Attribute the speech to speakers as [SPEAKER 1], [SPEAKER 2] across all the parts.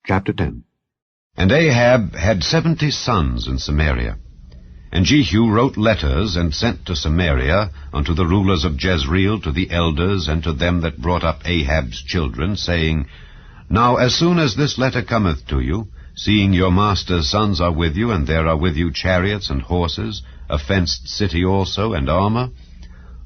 [SPEAKER 1] Chapter 10.
[SPEAKER 2] And Ahab had 70 sons in Samaria. And Jehu wrote letters, and sent to Samaria unto the rulers of Jezreel, to the elders, and to them that brought up Ahab's children, saying, Now as soon as this letter cometh to you, seeing your master's sons are with you, and there are with you chariots and horses, a fenced city also, and armor,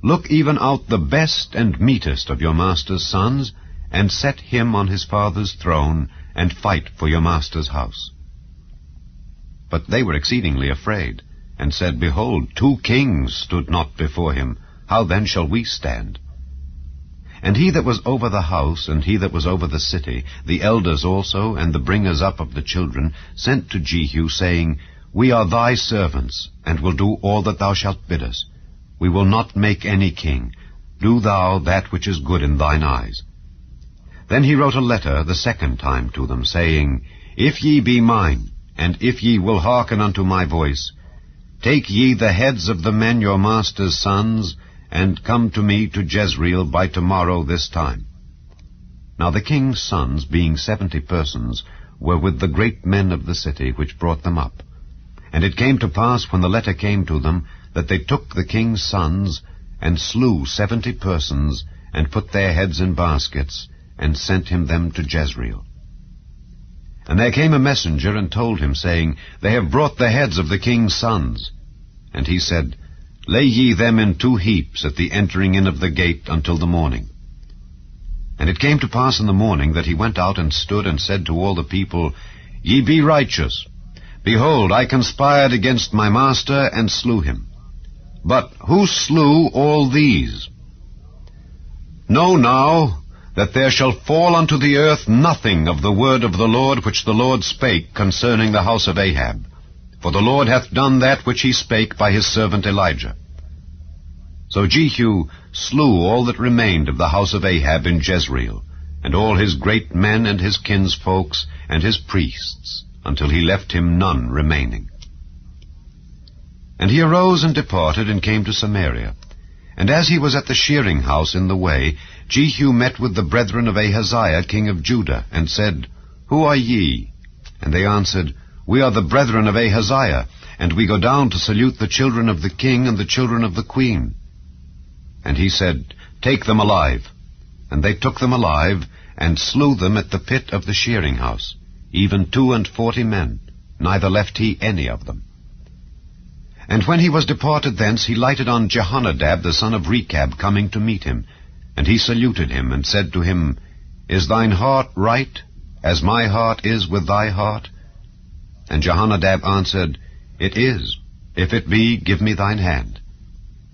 [SPEAKER 2] look even out the best and meetest of your master's sons, and set him on his father's throne, and fight for your master's house. But they were exceedingly afraid, and said, Behold, 2 kings stood not before him. How then shall we stand? And he that was over the house, and he that was over the city, the elders also, and the bringers up of the children, sent to Jehu, saying, We are thy servants, and will do all that thou shalt bid us. We will not make any king. Do thou that which is good in thine eyes. Then he wrote a letter the second time to them, saying, If ye be mine, and if ye will hearken unto my voice, take ye the heads of the men your master's sons, and come to me to Jezreel by tomorrow this time. Now the king's sons, being 70 persons, were with the great men of the city, which brought them up. And it came to pass, when the letter came to them, that they took the king's sons, and slew 70 persons, and put their heads in baskets, and sent him them to Jezreel. And there came a messenger, and told him, saying, They have brought the heads of the king's sons. And he said, Lay ye them in 2 heaps at the entering in of the gate until the morning. And it came to pass in the morning, that he went out and stood, and said to all the people, Ye be righteous. Behold, I conspired against my master, and slew him. But who slew all these? Know now that there shall fall unto the earth nothing of the word of the Lord which the Lord spake concerning the house of Ahab. For the Lord hath done that which he spake by his servant Elijah. So Jehu slew all that remained of the house of Ahab in Jezreel, and all his great men and his kinsfolks and his priests, until he left him none remaining. And he arose and departed, and came to Samaria. And as he was at the shearing house in the way, Jehu met with the brethren of Ahaziah king of Judah, and said, Who are ye? And they answered, We are the brethren of Ahaziah, and we go down to salute the children of the king and the children of the queen. And he said, Take them alive. And they took them alive, and slew them at the pit of the shearing house, even 42 men, neither left he any of them. And when he was departed thence, he lighted on Jehonadab the son of Rechab, coming to meet him. And he saluted him, and said to him, Is thine heart right, as my heart is with thy heart? And Jehonadab answered, It is. If it be, give me thine hand.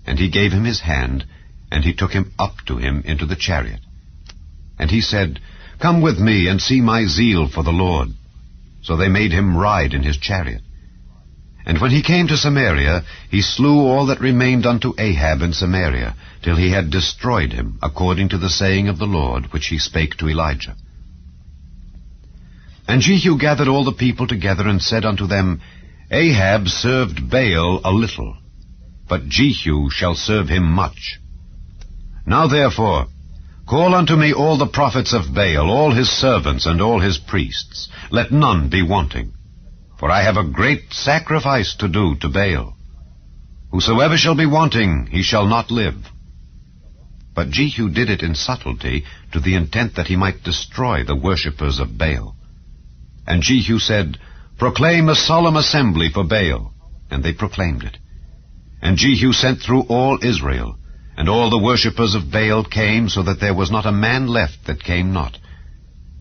[SPEAKER 2] And he gave him his hand, and he took him up to him into the chariot. And he said, Come with me, and see my zeal for the Lord. So they made him ride in his chariot. And when he came to Samaria, he slew all that remained unto Ahab in Samaria, till he had destroyed him, according to the saying of the Lord, which he spake to Elijah. And Jehu gathered all the people together, and said unto them, Ahab served Baal a little, but Jehu shall serve him much. Now therefore, call unto me all the prophets of Baal, all his servants, and all his priests. Let none be wanting. For I have a great sacrifice to do to Baal. Whosoever shall be wanting, he shall not live. But Jehu did it in subtlety, to the intent that he might destroy the worshippers of Baal. And Jehu said, Proclaim a solemn assembly for Baal. And they proclaimed it. And Jehu sent through all Israel, and all the worshippers of Baal came, so that there was not a man left that came not.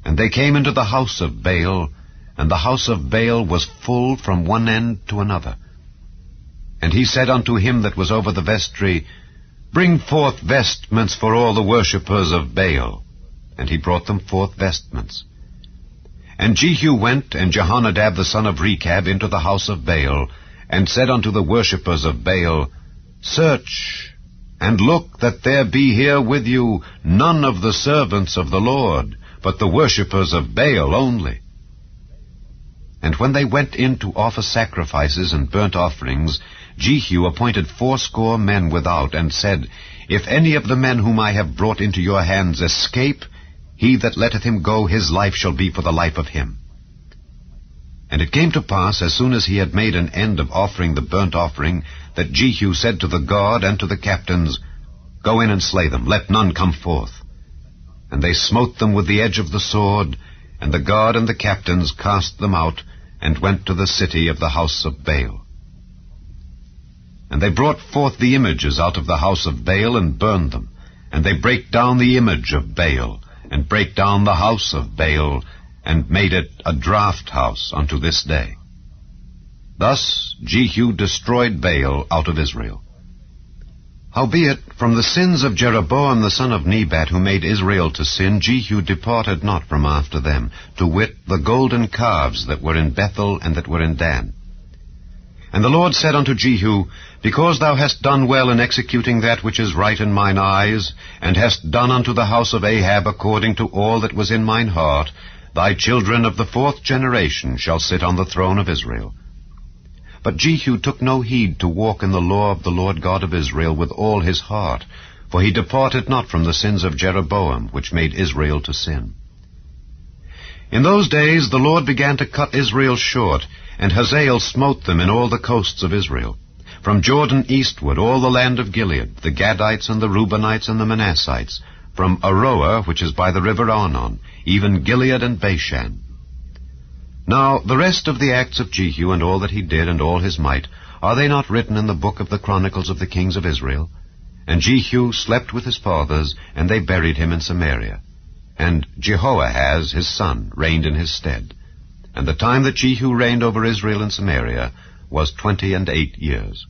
[SPEAKER 2] And they came into the house of Baal, and the house of Baal was full from one end to another. And he said unto him that was over the vestry, Bring forth vestments for all the worshippers of Baal. And he brought them forth vestments. And Jehu went, and Jehonadab the son of Rechab, into the house of Baal, and said unto the worshippers of Baal, Search, and look that there be here with you none of the servants of the Lord, but the worshippers of Baal only. And when they went in to offer sacrifices and burnt offerings, Jehu appointed 80 men without, and said, If any of the men whom I have brought into your hands escape, he that letteth him go, his life shall be for the life of him. And it came to pass, as soon as he had made an end of offering the burnt offering, that Jehu said to the guard and to the captains, Go in and slay them, let none come forth. And they smote them with the edge of the sword, and the guard and the captains cast them out, and went to the city of the house of Baal. And they brought forth the images out of the house of Baal, and burned them. And they brake down the image of Baal, and brake down the house of Baal, and made it a draught house unto this day. Thus Jehu destroyed Baal out of Israel. Howbeit, from the sins of Jeroboam the son of Nebat, who made Israel to sin, Jehu departed not from after them, to wit, the golden calves that were in Bethel and that were in Dan. And the Lord said unto Jehu, Because thou hast done well in executing that which is right in mine eyes, and hast done unto the house of Ahab according to all that was in mine heart, thy children of the 4th generation shall sit on the throne of Israel. But Jehu took no heed to walk in the law of the Lord God of Israel with all his heart, for he departed not from the sins of Jeroboam, which made Israel to sin. In those days the Lord began to cut Israel short, and Hazael smote them in all the coasts of Israel. From Jordan eastward, all the land of Gilead, the Gadites and the Reubenites and the Manassites, from Aroer, which is by the river Arnon, even Gilead and Bashan. Now the rest of the acts of Jehu, and all that he did, and all his might, are they not written in the book of the Chronicles of the kings of Israel? And Jehu slept with his fathers, and they buried him in Samaria. And Jehoahaz his son reigned in his stead. And the time that Jehu reigned over Israel in Samaria was 28 years.